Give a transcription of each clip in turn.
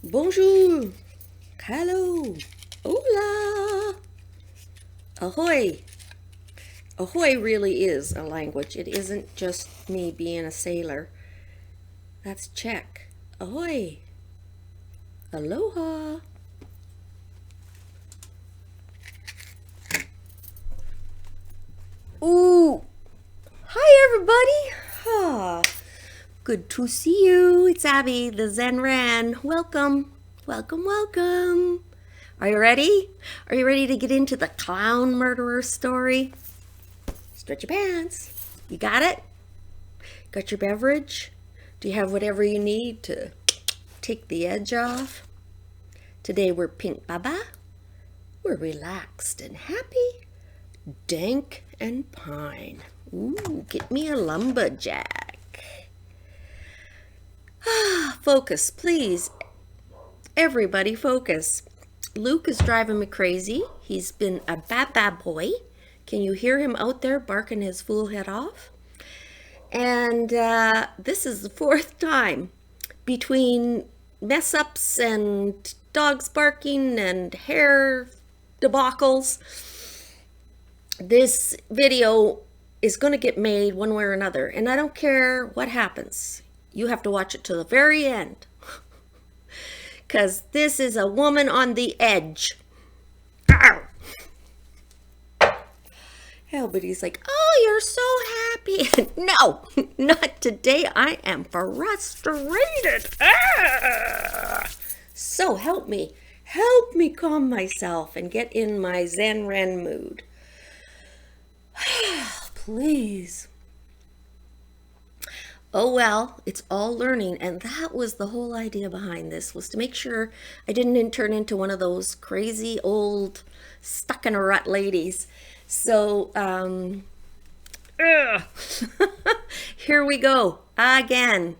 Bonjour, hello, hola, ahoy. Ahoy really is a language. It isn't just me being a sailor. That's Czech. Ahoy, aloha. Ooh, hi everybody. Good to see you. It's Abby, the Zen Ran. Welcome, welcome, welcome. Are you ready? Are you ready to get into the clown murderer story? Stretch your pants. You got it? Got your beverage? Do you have whatever you need to take the edge off? Today we're pink baba. We're relaxed and happy. Dank and pine. Ooh, get me a lumberjack. Focus, please. Everybody focus. Luke is driving me crazy. He's been a bad boy. Can you hear him out there barking his fool head off? And this is the fourth time between mess ups and dogs barking and hair debacles. This video is going to get made one way or another, and I don't care what happens. You have to watch it to the very end, because this is a woman on the edge. Ow. Everybody's like, oh, you're so happy. No, not today. I am frustrated. So help me calm myself and get in my Zen Ren mood. Please. Oh well, it's all learning, and that was the whole idea behind this, was to make sure I didn't turn into one of those crazy old stuck in a rut ladies. So here we go again.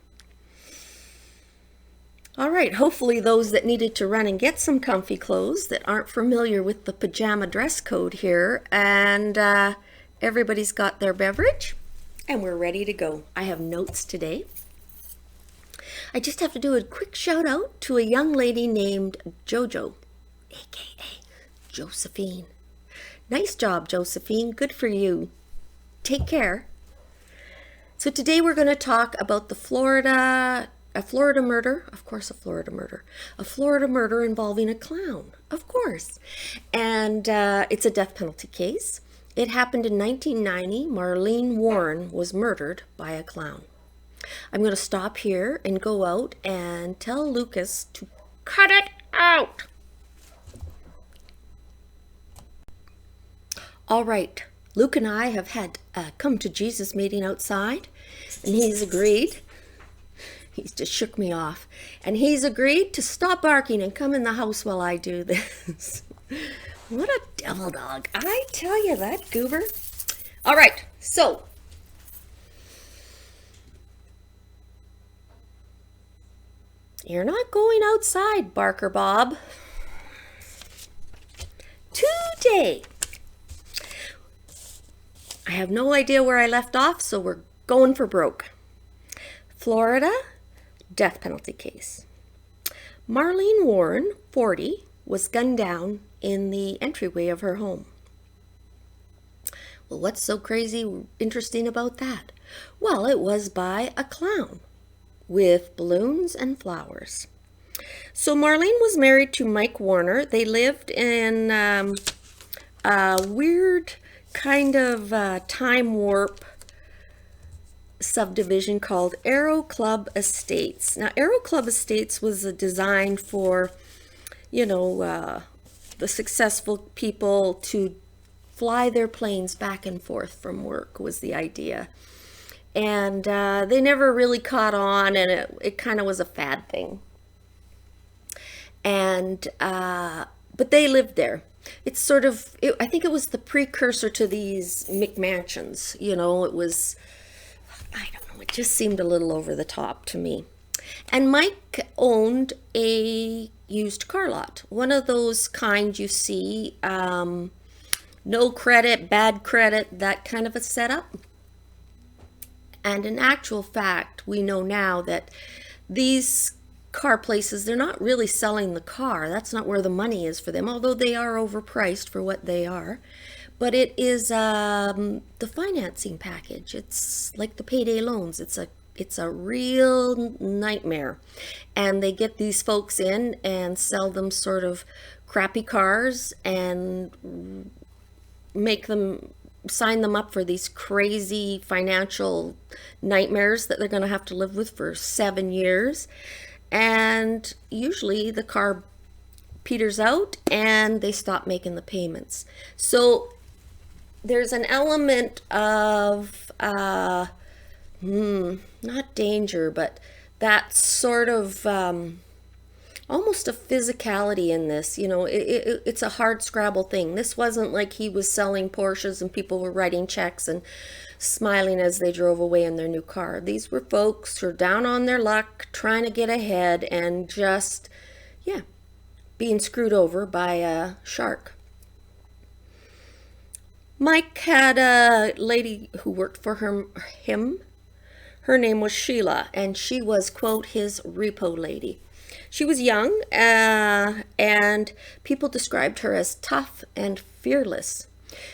All right, hopefully those that needed to run and get some comfy clothes that aren't familiar with the pajama dress code here, and everybody's got their beverage. And we're ready to go. I have notes today. I just have to do a quick shout out to a young lady named Jojo, aka Josephine. Nice job, Josephine. Good for you. Take care. So today we're going to talk about a Florida murder. Of course, a Florida murder. A Florida murder involving a clown. Of course. And it's a death penalty case. It happened in 1990. Marlene Warren was murdered by a clown. I'm going to stop here and go out and tell Lucas to cut it out. All right. Luke and I have had a come to Jesus meeting outside, and he's agreed. He's just shook me off. And he's agreed to stop barking and come in the house while I do this. What a devil dog. I tell you that, goober. All right, so. You're not going outside, Barker Bob. Today. I have no idea where I left off, so we're going for broke. Florida, death penalty case. Marlene Warren, 40, was gunned down in the entryway of her home. Well, what's so crazy interesting about that? Well, it was by a clown with balloons and flowers. So Marlene was married to Mike Warner. They lived in a weird kind of time warp subdivision called Aero Club Estates. Now, Aero Club Estates was designed for, the successful people to fly their planes back and forth from work was the idea. And they never really caught on, and it kind of was a fad thing. And but they lived there. It's sort of, I think it was the precursor to these McMansions. It was, I don't know, it just seemed a little over the top to me. And Mike owned a used car lot, one of those kind you see, no credit, bad credit, that kind of a setup. And in actual fact, we know now that these car places, they're not really selling the car. That's not where the money is for them, although they are overpriced for what they are. But it is the financing package. It's like the payday loans. It's a real nightmare. And they get these folks in and sell them sort of crappy cars and make them sign them up for these crazy financial nightmares that they're going to have to live with for 7 years. And usually the car peters out and they stop making the payments. So there's an element of not danger, but that sort of almost a physicality in this. You know, it's a hard scrabble thing. This wasn't like he was selling Porsches and people were writing checks and smiling as they drove away in their new car. These were folks who are down on their luck, trying to get ahead, and just, yeah, being screwed over by a shark. Mike had a lady who worked for him. Her name was Sheila, and she was, quote, his repo lady. She was young, and people described her as tough and fearless.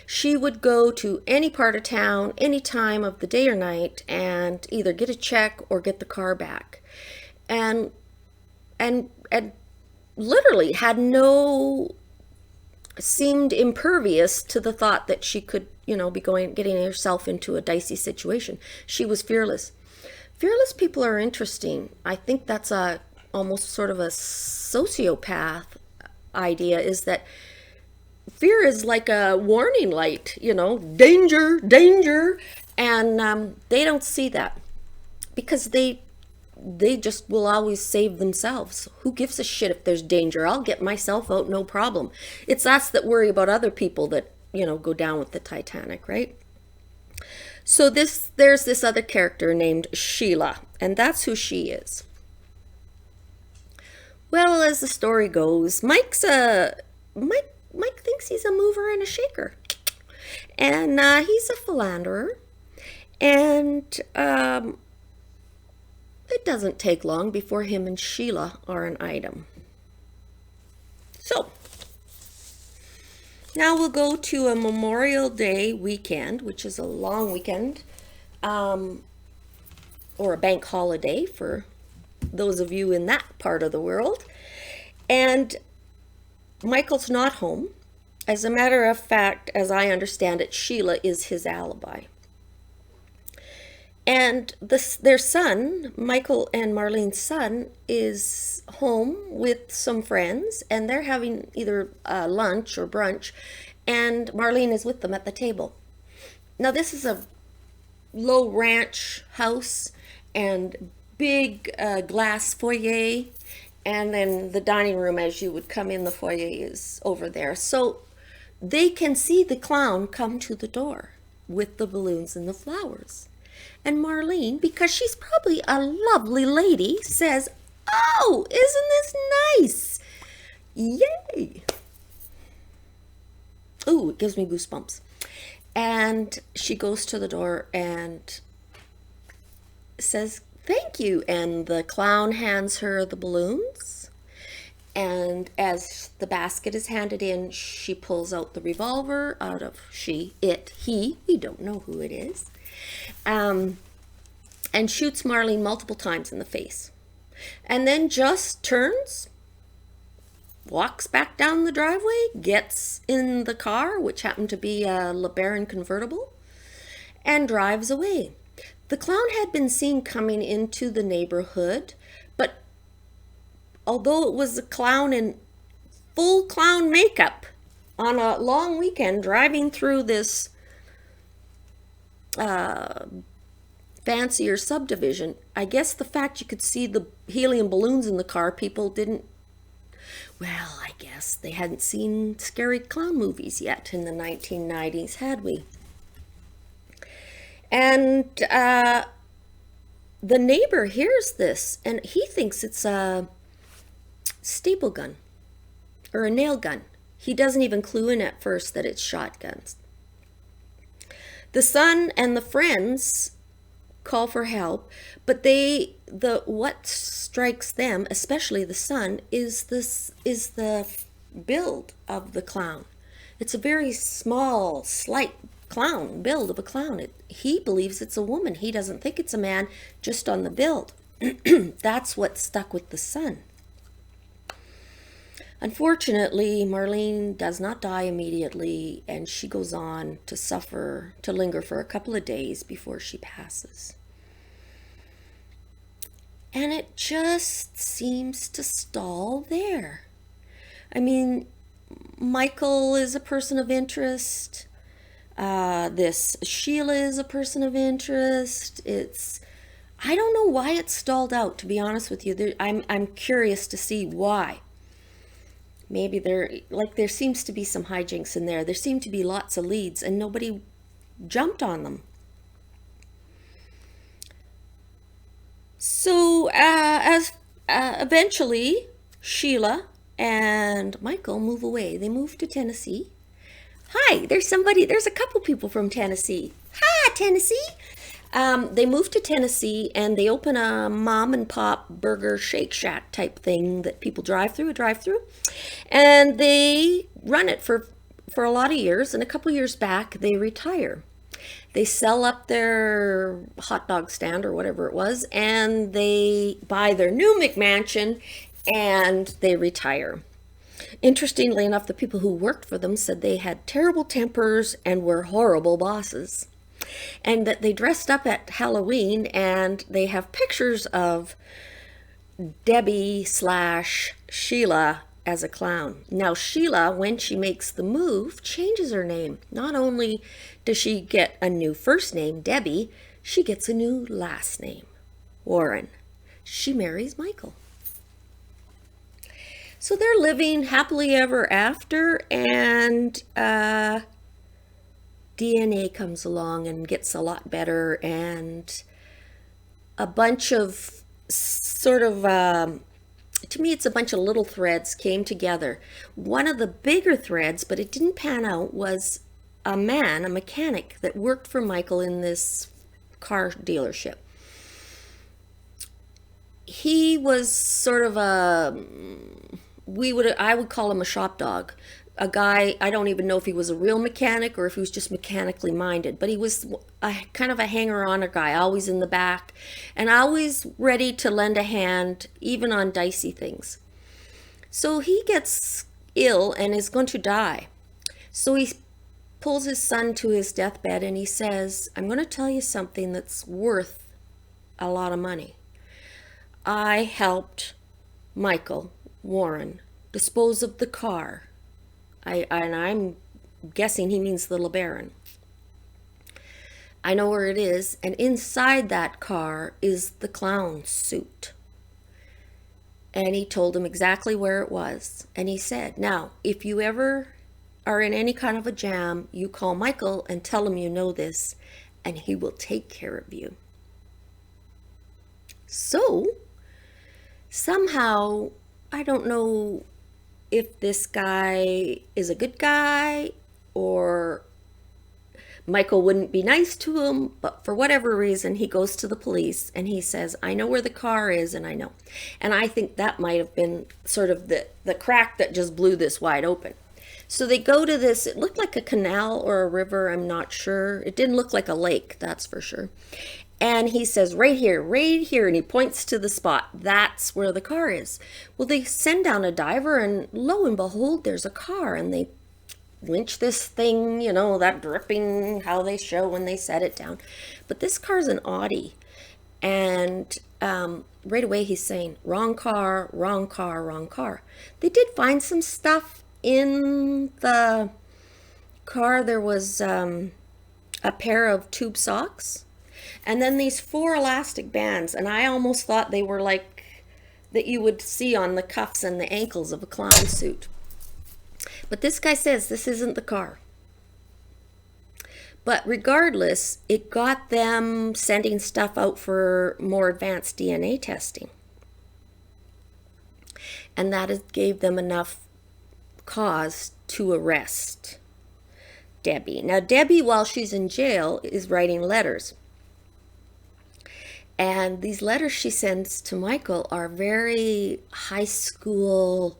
She would go to any part of town, any time of the day or night, and either get a check or get the car back. And literally seemed impervious to the thought that she could, be getting herself into a dicey situation. She was fearless. Fearless people are interesting. I think that's almost sort of a sociopath idea, is that fear is like a warning light, danger, danger. And they don't see that because they just will always save themselves. Who gives a shit if there's danger? I'll get myself out, no problem. It's us that worry about other people that, go down with the Titanic, right? So there's this other character named Sheila, and that's who she is. Well, as the story goes, Mike thinks he's a mover and a shaker, and he's a philanderer, and it doesn't take long before him and Sheila are an item. So now we'll go to a Memorial Day weekend, which is a long weekend, or a bank holiday for those of you in that part of the world. And Michael's not home. As a matter of fact, as I understand it, Sheila is his alibi. And their son, Michael and Marlene's son, is home with some friends, and they're having either lunch or brunch, and Marlene is with them at the table. Now, this is a low ranch house and big glass foyer, and then the dining room as you would come in the foyer is over there. So they can see the clown come to the door with the balloons and the flowers. And Marlene, because she's probably a lovely lady, says, "Oh, isn't this nice? Yay!" Ooh, it gives me goosebumps. And she goes to the door and says, "Thank you." And the clown hands her the balloons. And as the basket is handed in, she pulls out the revolver out of he, we don't know who it is, and shoots Marlene multiple times in the face. And then just turns, walks back down the driveway, gets in the car, which happened to be a LeBaron convertible, and drives away. The clown had been seen coming into the neighborhood, but although it was a clown in full clown makeup on a long weekend driving through this fancier subdivision, I guess the fact you could see the helium balloons in the car, people didn't, well, I guess they hadn't seen scary clown movies yet in the 1990s, had we? And the neighbor hears this, and he thinks it's a staple gun or a nail gun. He doesn't even clue in at first that it's shotguns. The son and the friends call for help, but what strikes them, especially the son, is the build of the clown. It's a very small, slight clown build of a clown. He believes it's a woman. He doesn't think it's a man, just on the build. That's what stuck with the son. Unfortunately, Marlene does not die immediately, and she goes on to suffer, to linger for a couple of days before she passes. And it just seems to stall there. I mean, Michael is a person of interest. This Sheila is a person of interest. I don't know why it stalled out, to be honest with you. I'm curious to see why. Maybe there seems to be some hijinks in there. There seem to be lots of leads and nobody jumped on them. So as eventually Sheila and Michael move away. They move to Tennessee. Hi, there's a couple people from Tennessee. Hi, Tennessee. They move to Tennessee and they open a mom and pop burger Shake Shack type thing that people drive through, and they run it for a lot of years, and a couple years back they retire. They sell up their hot dog stand or whatever it was, and they buy their new McMansion and they retire. Interestingly enough, the people who worked for them said they had terrible tempers and were horrible bosses, and that they dressed up at Halloween, and they have pictures of Debbie / Sheila as a clown. Now Sheila, when she makes the move, changes her name. Not only does she get a new first name, Debbie, she gets a new last name, Warren. She marries Michael. So they're living happily ever after, and DNA comes along and gets a lot better, and a bunch of to me it's a bunch of little threads came together. One of the bigger threads, but it didn't pan out, was a mechanic that worked for Michael in this car dealership. He was sort of I would call him a shop dog. A guy, I don't even know if he was a real mechanic or if he was just mechanically minded, but he was kind of a hanger-on guy, always in the back and always ready to lend a hand, even on dicey things. So he gets ill and is going to die. So he pulls his son to his deathbed and he says, I'm going to tell you something that's worth a lot of money. I helped Michael Warren dispose of the car. And I'm guessing he means the LeBaron. I know where it is, and inside that car is the clown suit. And he told him exactly where it was. And he said, now, if you ever are in any kind of a jam, you call Michael and tell him you know this, and he will take care of you. So, somehow, I don't know if this guy is a good guy or Michael wouldn't be nice to him, but for whatever reason, he goes to the police and he says, I know where the car is, and I know. And I think that might have been sort of the crack that just blew this wide open. So they go to this, it looked like a canal or a river, I'm not sure. It didn't look like a lake, that's for sure. And he says, right here, and he points to the spot. That's where the car is. Well, they send down a diver, and lo and behold, there's a car, and they winch this thing, that dripping, how they show when they set it down. But this car's an Audi, and right away he's saying, wrong car, wrong car, wrong car. They did find some stuff in the car. There was a pair of tube socks. And then these 4 elastic bands, and I almost thought they were like that you would see on the cuffs and the ankles of a clown suit. But this guy says this isn't the car. But regardless, it got them sending stuff out for more advanced DNA testing. And that gave them enough cause to arrest Debbie. Now, Debbie, while she's in jail, is writing letters. And these letters she sends to Michael are very high school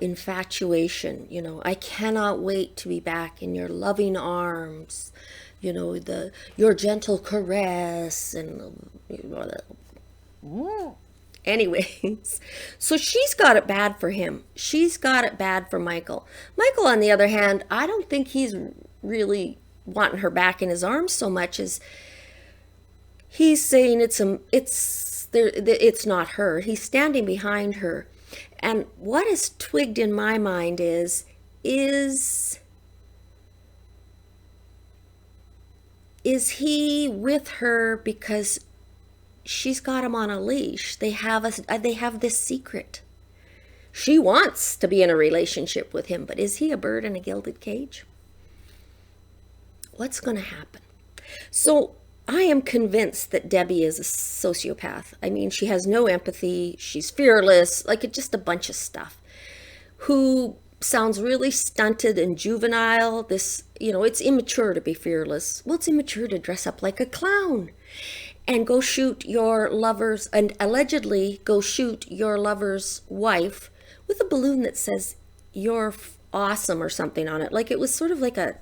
infatuation. You know, I cannot wait to be back in your loving arms. You know, your gentle caress and anyways, so she's got it bad for him. She's got it bad for Michael. Michael, on the other hand, I don't think he's really wanting her back in his arms so much as he's saying it's not her. He's standing behind her. And what is twigged in my mind is he with her because she's got him on a leash? They have this secret. She wants to be in a relationship with him, but is he a bird in a gilded cage? What's going to happen? So I am convinced that Debbie is a sociopath. I mean, she has no empathy. She's fearless, like just a bunch of stuff. Who sounds really stunted and juvenile. This, you know, it's immature to be fearless. Well, it's immature to dress up like a clown and go shoot your lover's, and allegedly go shoot your lover's wife with a balloon that says you're awesome or something on it. Like it was sort of like a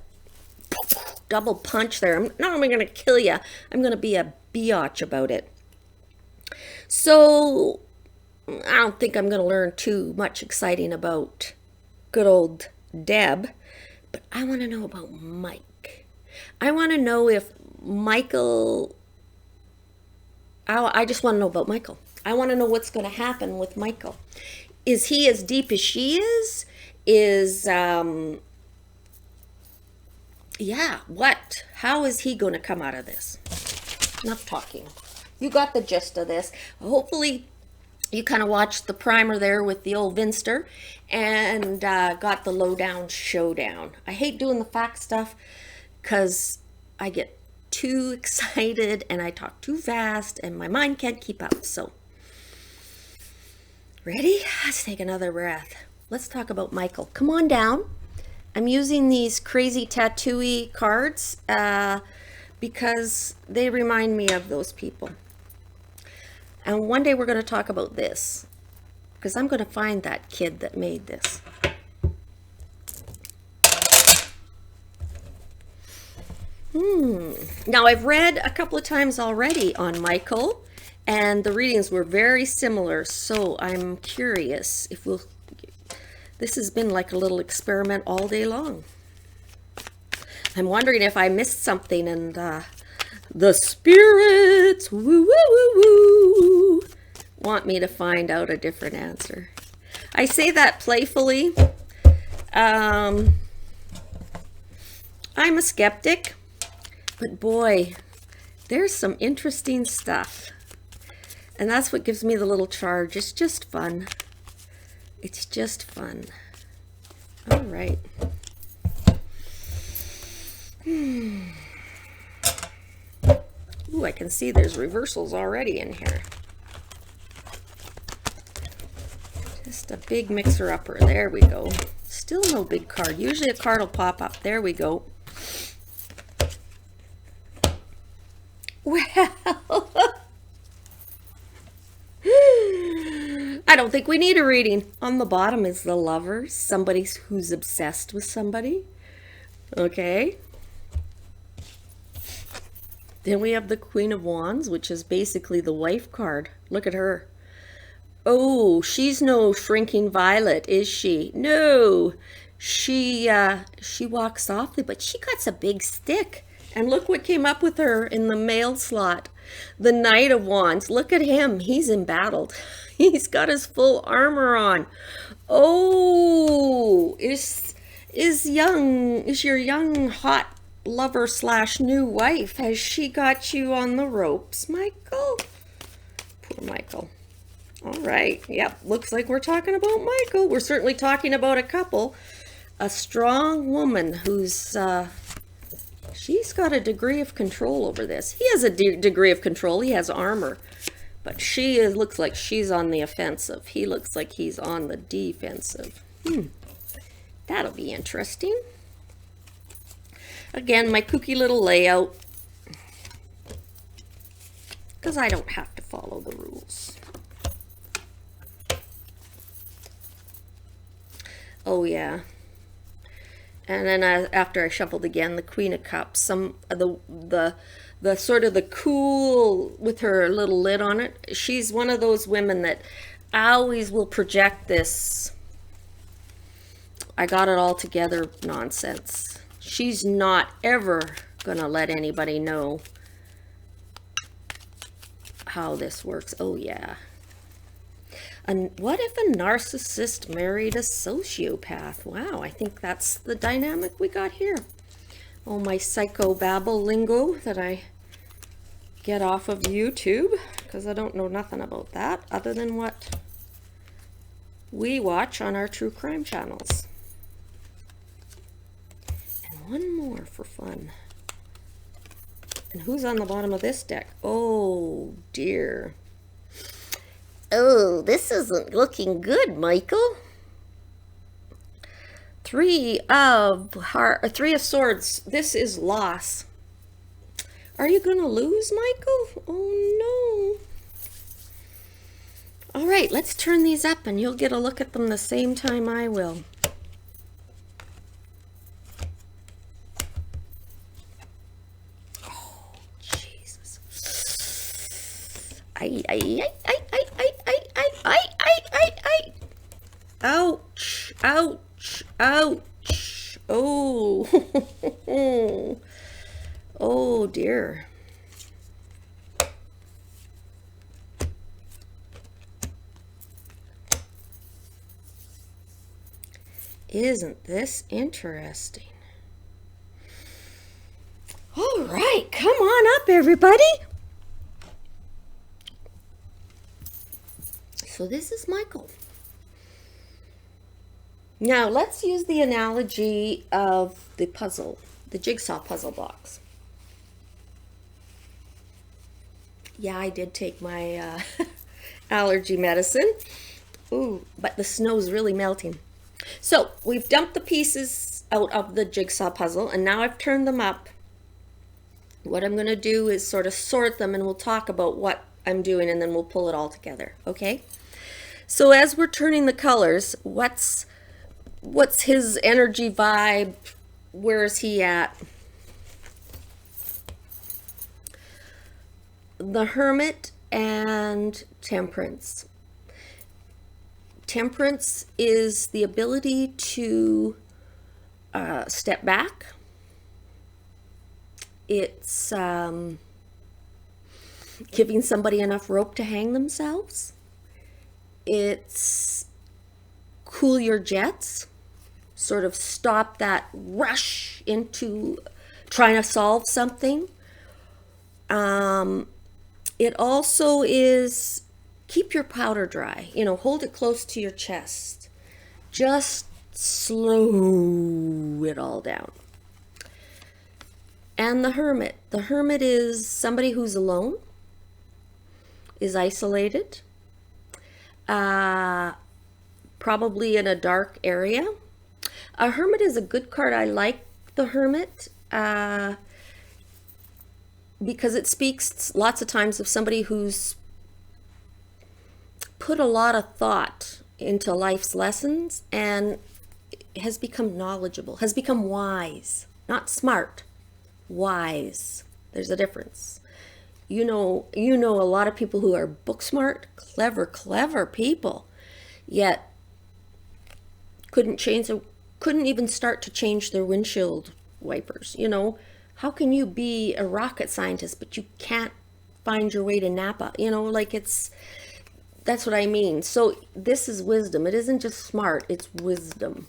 double punch there. I'm not only going to kill you, I'm going to be a biatch about it. So I don't think I'm going to learn too much exciting about good old Deb, but I want to know about Mike. I want to know if Michael, I just want to know about Michael. I want to know what's going to happen with Michael. Is he as deep as she is? Yeah, what? How is he going to come out of this? Enough talking. You got the gist of this. Hopefully you kind of watched the primer there with the old Vinster and got the lowdown showdown. I hate doing the fact stuff because I get too excited and I talk too fast and my mind can't keep up. So, ready? Let's take another breath. Let's talk about Michael. Come on down. I'm using these crazy tattooy cards because they remind me of those people. And one day we're going to talk about this because I'm going to find that kid that made this. Now I've read a couple of times already on Michael and the readings were very similar. So I'm curious if this has been like a little experiment all day long. I'm wondering if I missed something and the spirits want me to find out a different answer. I say that playfully. I'm a skeptic, but boy, there's some interesting stuff. And that's what gives me the little charge. It's just fun. It's just fun. All right. Ooh, I can see there's reversals already in here. Just a big mixer-upper. There we go. Still no big card. Usually a card will pop up. There we go. Well, I don't think we need a reading. On the bottom is the Lover, somebody who's obsessed with somebody. Okay. Then we have the Queen of Wands, which is basically the wife card. Look at her. Oh, she's no shrinking violet, is she? No. She walks softly, but she got a big stick. And look what came up with her in the mail slot. The Knight of Wands. Look at him. He's embattled. He's got his full armor on. Oh, is your young hot lover / new wife, has she got you on the ropes, Michael? Poor Michael. All right. Yep. Looks like we're talking about Michael. We're certainly talking about a couple. A strong woman who's she's got a degree of control over this. He has a degree of control. He has armor. But looks like she's on the offensive. He looks like he's on the defensive. That'll be interesting. Again, my kooky little layout. because I don't have to follow the rules. Oh yeah. And then after I shuffled again, the Queen of Cups, some of the sort of the cool with her little lid on it. She's one of those women that always will project this I got it all together nonsense. She's not ever gonna let anybody know how this works. Oh yeah. And what if a narcissist married a sociopath? Wow, I think that's the dynamic we got here. Oh, my psychobabble lingo that I get off of YouTube, because I don't know nothing about that other than what we watch on our true crime channels. And one more for fun. And who's on the bottom of this deck? Oh dear. Oh, this isn't looking good, Michael. Three of Swords. This is loss. Are you gonna lose, Michael? Oh no. All right, let's turn these up and you'll get a look at them the same time I will. Oh, Jesus. Ay. Ouch, ouch, ouch. Oh, oh dear. Isn't this interesting? All right, come on up, everybody. So this is Michael. Now let's use the analogy of the puzzle, the jigsaw puzzle box. Yeah, I did take my allergy medicine. Ooh, but the snow's really melting. So we've dumped the pieces out of the jigsaw puzzle and now I've turned them up. What I'm going to do is sort of sort them and we'll talk about what I'm doing and then we'll pull it all together, okay? So as we're turning the colors, what's his energy vibe? Where is he at? The Hermit and Temperance. Temperance is the ability to step back. It's giving somebody enough rope to hang themselves. It's cool your jets, sort of stop that rush into trying to solve something. It also is keep your powder dry, you know, hold it close to your chest. Just slow it all down. And the Hermit. The Hermit is somebody who's alone, is isolated, probably in a dark area. A Hermit is a good card. I like the Hermit because it speaks lots of times of somebody who's put a lot of thought into life's lessons and has become knowledgeable, has become wise, not smart, wise. There's a difference. You know a lot of people who are book smart, clever people, yet couldn't even start to change their windshield wipers. You know, how can you be a rocket scientist but you can't find your way to Napa? You know, like that's what I mean. So this is wisdom. It isn't just smart, it's wisdom.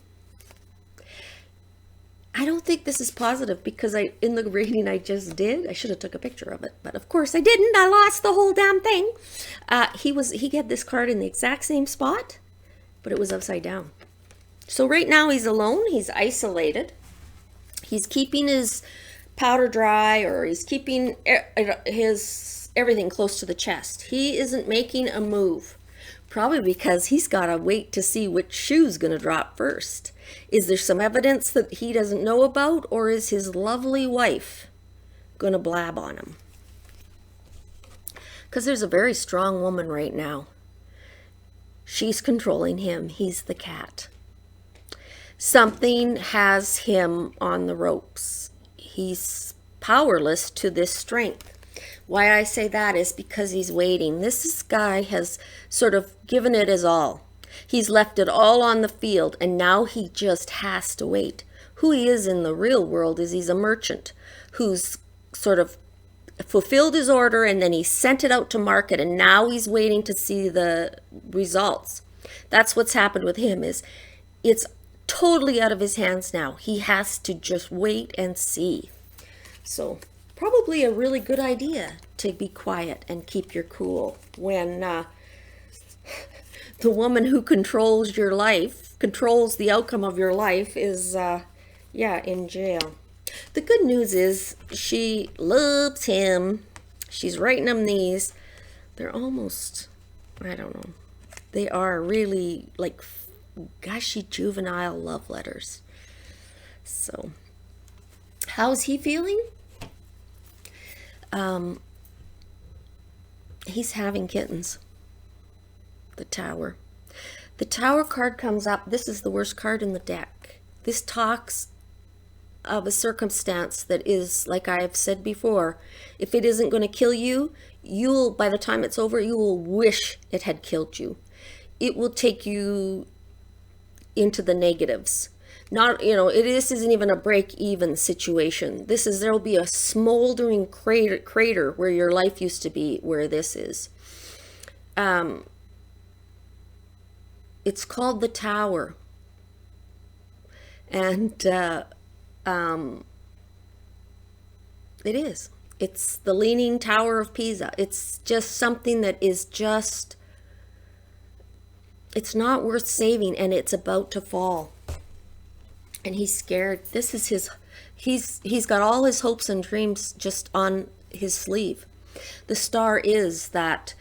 I don't think this is positive because in the reading I just did, I should have took a picture of it, but of course I didn't. I lost the whole damn thing. He had this card in the exact same spot, but it was upside down. So right now he's alone, he's isolated. He's keeping his powder dry, or he's keeping his everything close to the chest. He isn't making a move, probably because he's got to wait to see which shoe's going to drop first. Is there some evidence that he doesn't know about, or is his lovely wife going to blab on him? Because there's a very strong woman right now. She's controlling him. He's the cat. Something has him on the ropes. He's powerless to this strength. Why I say that is because he's waiting. This guy has sort of given it his all. He's left it all on the field, and now he just has to wait. Who he is in the real world is he's a merchant who's sort of fulfilled his order, and then he sent it out to market, and now he's waiting to see the results. That's what's happened with him, is it's totally out of his hands now. He has to just wait and see. So probably a really good idea to be quiet and keep your cool when the woman who controls your life, controls the outcome of your life, is in jail. The good news is she loves him. She's writing him these. They're almost, I don't know, they are really like gushy juvenile love letters. So how's he feeling? He's having kittens. The Tower. The Tower card comes up. This is the worst card in the deck. This talks of a circumstance that is, like I have said before, if it isn't going to kill you, you'll, by the time it's over, you will wish it had killed you. It will take you into the negatives. Not, this isn't even a break-even situation. This is, there'll be a smoldering crater where your life used to be, where this is. It's called the Tower. And it is. It's the Leaning Tower of Pisa. It's just something that is just, it's not worth saving, and it's about to fall. And he's scared. This is his, he's got all his hopes and dreams just on his sleeve. The star is that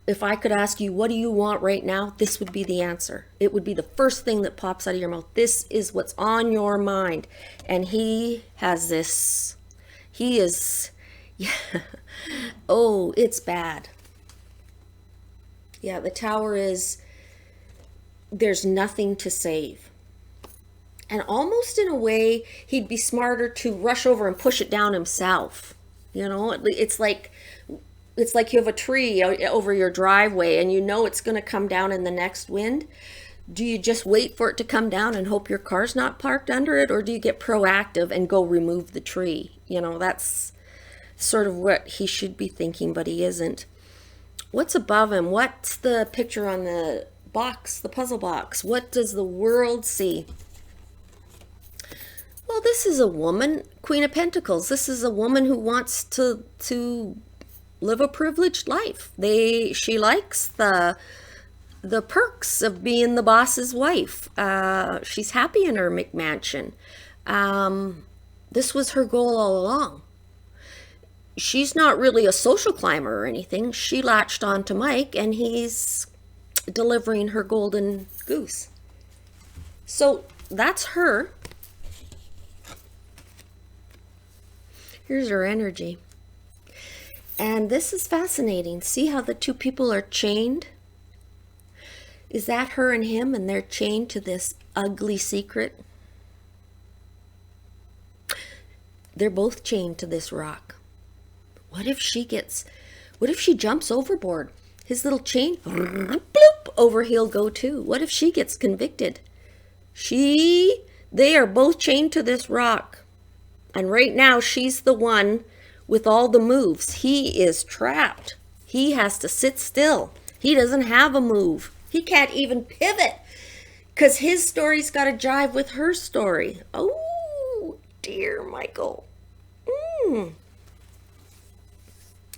if I could ask you, what do you want right now? This would be the answer. It would be the first thing that pops out of your mouth. This is what's on your mind. And he has this, he is, yeah. Oh, it's bad. Yeah, the Tower is, there's nothing to save. And almost in a way, he'd be smarter to rush over and push it down himself. It's like you have a tree over your driveway and you know it's going to come down in the next wind. Do you just wait for it to come down and hope your car's not parked under it? Or do you get proactive and go remove the tree? That's sort of what he should be thinking, but he isn't. What's above him? What's the picture on the box, the puzzle box? What does the world see? Well, this is a woman, Queen of Pentacles. This is a woman who wants to live a privileged life. She likes the perks of being the boss's wife. She's happy in her McMansion. This was her goal all along. She's not really a social climber or anything. She latched on to Mike, and he's delivering her golden goose. So that's her. Here's her energy. And this is fascinating. See how the two people are chained? Is that her and him, and they're chained to this ugly secret? They're both chained to this rock. What if she jumps overboard? His little chain, bloop, over he'll go too. What if she gets convicted? They are both chained to this rock. And right now, she's the one with all the moves. He is trapped. He has to sit still. He doesn't have a move. He can't even pivot because his story's got to jive with her story. Oh, dear Michael.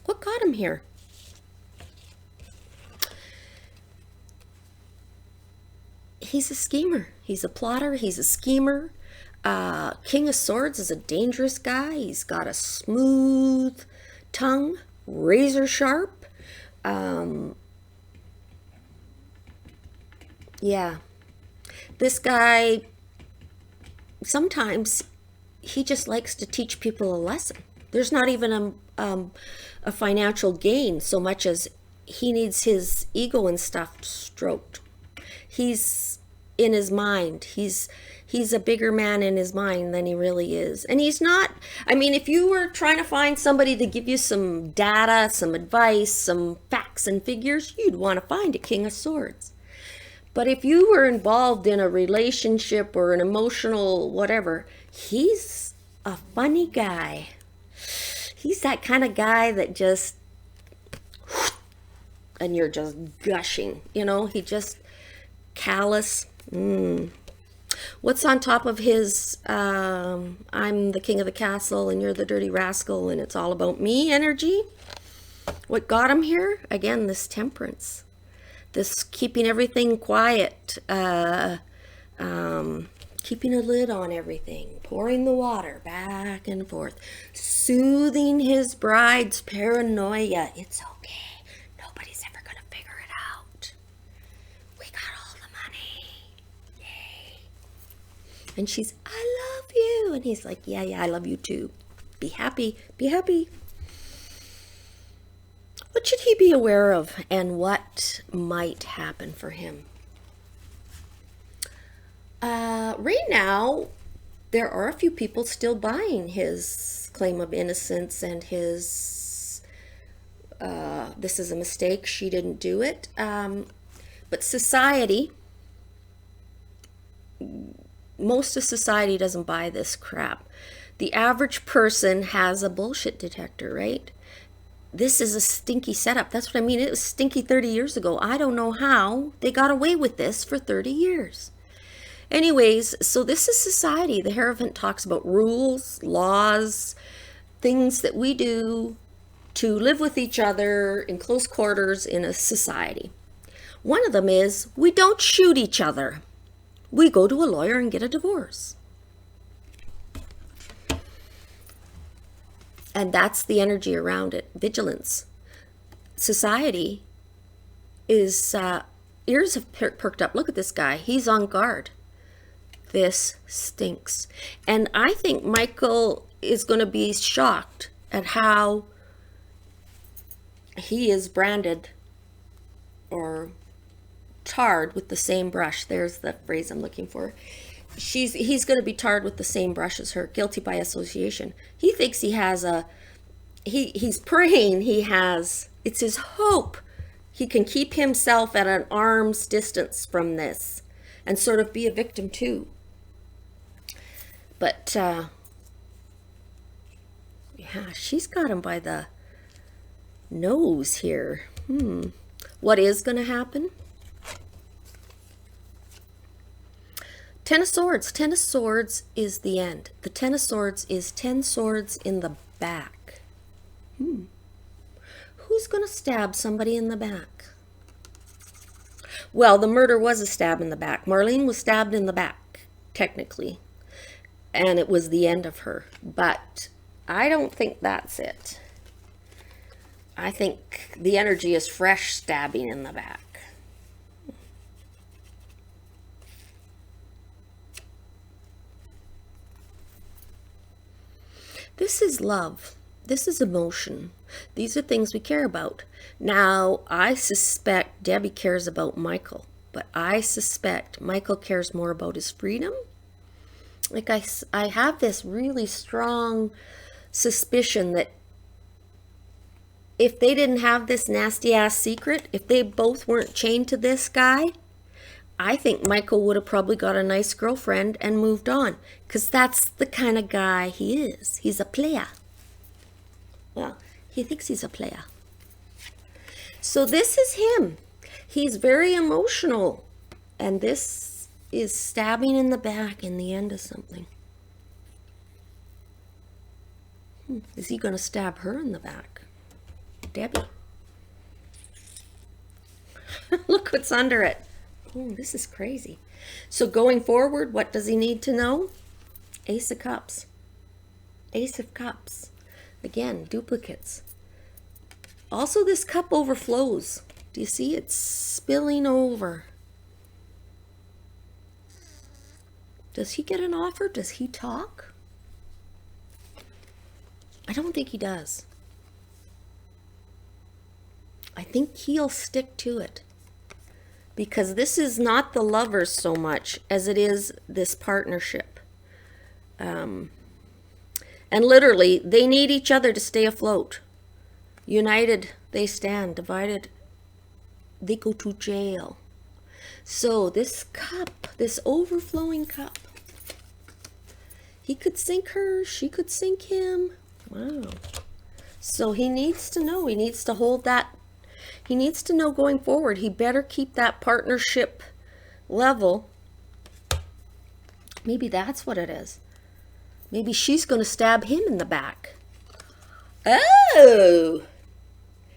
What got him here? He's a schemer. He's a plotter. He's a schemer. King of Swords is a dangerous guy. He's got a smooth tongue, razor sharp. Yeah. This guy, sometimes he just likes to teach people a lesson. There's not even a financial gain so much as he needs his ego and stuff stroked. He's in his mind. He's a bigger man in his mind than he really is. And he's not, I mean, if you were trying to find somebody to give you some data, some advice, some facts and figures, you'd want to find a King of Swords. But if you were involved in a relationship or an emotional whatever, he's a funny guy. He's that kind of guy that just, and you're just gushing, you know, he just callous. What's on top of his, I'm the king of the castle and you're the dirty rascal and it's all about me energy? What got him here? Again, this temperance. This keeping everything quiet, keeping a lid on everything, pouring the water back and forth, soothing his bride's paranoia. It's okay. Nobody's ever going to figure it out. We got all the money. Yay. And she's, I love you. And he's like, yeah, I love you too. Be happy. Be happy. What should he be aware of and what might happen for him? Right now, there are a few people still buying his claim of innocence and his, this is a mistake, she didn't do it. But society, most of society doesn't buy this crap. The average person has a bullshit detector, right? This is a stinky setup. That's what I mean. It was stinky 30 years ago. I don't know how they got away with this for 30 years. Anyways, so this is society. The Hierophant talks about rules, laws, things that we do to live with each other in close quarters in a society. One of them is we don't shoot each other. We go to a lawyer and get a divorce. And that's the energy around it. Vigilance. Society is, ears have perked up. Look at this guy. He's on guard. This stinks. And I think Michael is going to be shocked at how he is branded or tarred with the same brush. There's the phrase I'm looking for. He's going to be tarred with the same brush as her, guilty by association. He thinks he has he's praying it's his hope he can keep himself at an arm's distance from this and sort of be a victim too. But, yeah, she's got him by the nose here. What is going to happen? Ten of Swords. Ten of Swords is the end. The Ten of Swords is 10 swords in the back. Who's going to stab somebody in the back? Well, the murder was a stab in the back. Marlene was stabbed in the back, technically. And it was the end of her. But I don't think that's it. I think the energy is fresh stabbing in the back. This is love. This is emotion. These are things we care about. Now, I suspect Debbie cares about Michael, but I suspect Michael cares more about his freedom. Like I have this really strong suspicion that if they didn't have this nasty ass secret, if they both weren't chained to this guy, I think Michael would have probably got a nice girlfriend and moved on, because that's the kind of guy he is. He's a player. Well, he thinks he's a player. So this is him. He's very emotional, and this is stabbing in the back in the end of something. Is he going to stab her in the back? Debbie. Look what's under it. Oh, this is crazy. So going forward, what does he need to know? Ace of Cups. Ace of Cups. Again, duplicates. Also, this cup overflows. Do you see? It's spilling over. Does he get an offer? Does he talk? I don't think he does. think he'll stick to it. Because this is not the lovers so much as it is this partnership. And literally, they need each other to stay afloat. United, they stand. Divided, they go to jail. So this cup, this overflowing cup, he could sink her, she could sink him. Wow. So he needs to know, he needs to hold that, he needs to know going forward, he better keep that partnership level. Maybe that's what it is. Maybe she's going to stab him in the back. Oh!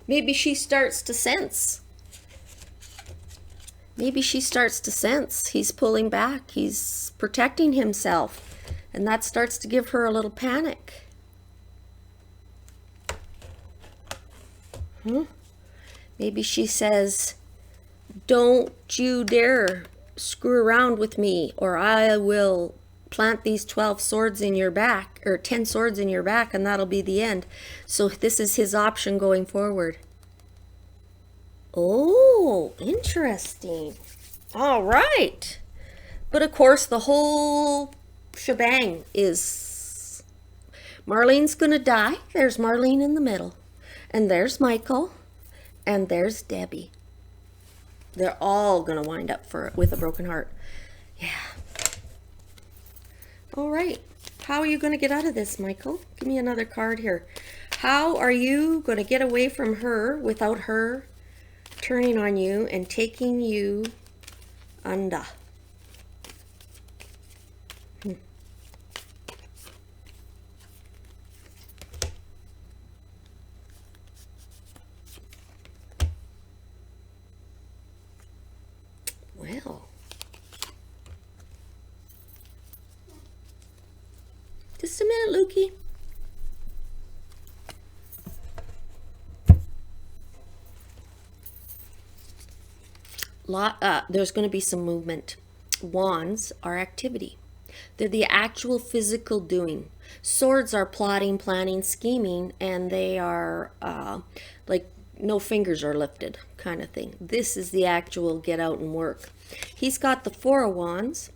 Maybe she starts to sense. Maybe she starts to sense he's pulling back, he's protecting himself, and that starts to give her a little panic. Maybe she says, don't you dare screw around with me, or I will plant these 12 swords in your back, or 10 swords in your back, and that'll be the end. So this is his option going forward. Oh, interesting. All right. But of course, the whole shebang is Marlene's going to die. There's Marlene in the middle. And there's Michael. And there's Debbie. They're all going to wind up with a broken heart. Yeah. All right. How are you going to get out of this, Michael? Give me another card here. How are you going to get away from her without her turning on you and taking you under? Well, just a minute, Lukey. There's going to be some movement. Wands are activity. They're the actual physical doing. Swords are plotting, planning, scheming, and they are like no fingers are lifted kind of thing. This is the actual get out and work. He's got the Four of Wands,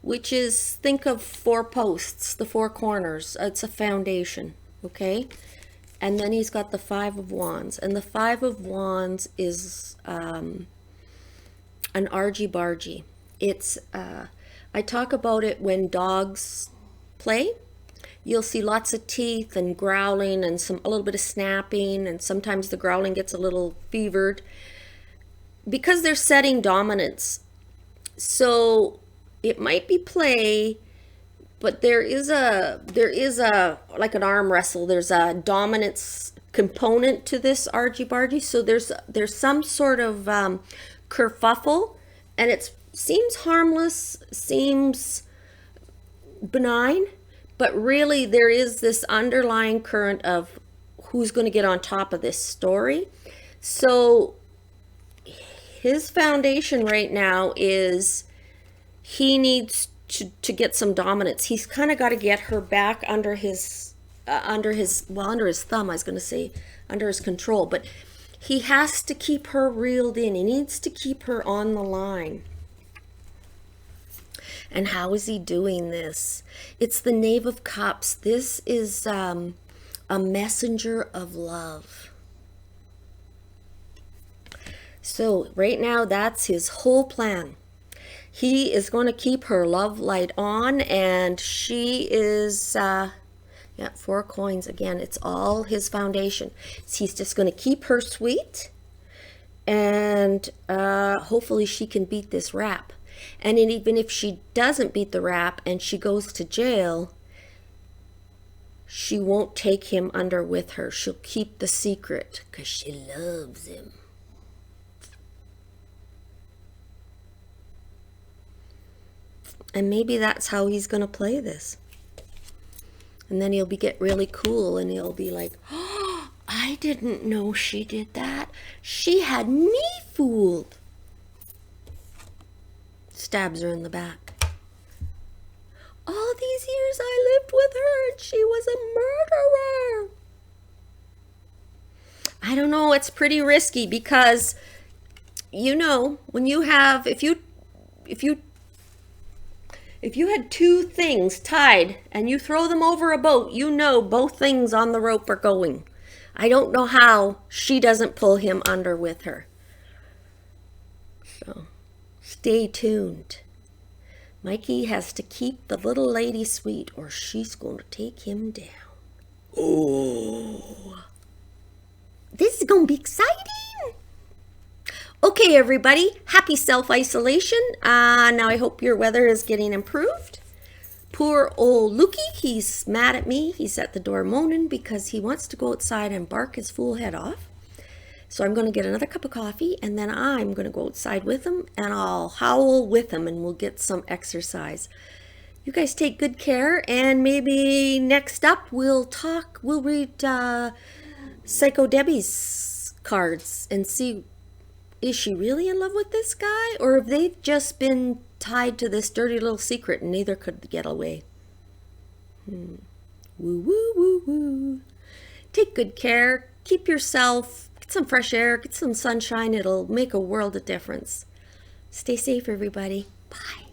which is, think of 4 posts, the 4 corners. It's a foundation, okay? And then he's got the Five of Wands, and the Five of Wands is an argy-bargy. It's, I talk about it when dogs play. You'll see lots of teeth and growling and a little bit of snapping, and sometimes the growling gets a little fevered because they're setting dominance. So it might be play, but there is a like an arm wrestle. There's a dominance component to this argy-bargy. So there's some sort of kerfuffle, and it seems harmless, seems benign, but really there is this underlying current of who's going to get on top of this story. So his foundation right now is he needs to get some dominance. He's kind of got to get her back under his thumb, I was going to say, under his control, but he has to keep her reeled in. He needs to keep her on the line. And how is he doing this? It's the Knave of Cups. This is a messenger of love. So right now, that's his whole plan. He is going to keep her love light on, and she is, 4 coins again. It's all his foundation. So he's just going to keep her sweet, and hopefully she can beat this rap. And even if she doesn't beat the rap and she goes to jail, she won't take him under with her. She'll keep the secret because she loves him. And maybe that's how he's going to play this. And then he'll get really cool and he'll be like, oh, I didn't know she did that. She had me fooled. Stabs her in the back. All these years I lived with her and she was a murderer. I don't know, it's pretty risky because, you know, when you have, if you had two things tied and you throw them over a boat, you know both things on the rope are going. I don't know how she doesn't pull him under with her. So stay tuned. Mikey has to keep the little lady sweet or she's going to take him down. Oh, this is going to be exciting. Okay, everybody, happy self-isolation. Now I hope your weather is getting improved. Poor old Lukey, he's mad at me. He's at the door moaning because he wants to go outside and bark his fool head off. So I'm going to get another cup of coffee, and then I'm going to go outside with him, and I'll howl with him, and we'll get some exercise. You guys take good care, and maybe next up we'll read Psycho Debbie's cards and see, is she really in love with this guy, or have they just been tied to this dirty little secret and neither could get away? Woo, woo, woo, woo. Take good care. Keep yourself. Get some fresh air. Get some sunshine. It'll make a world of difference. Stay safe, everybody. Bye.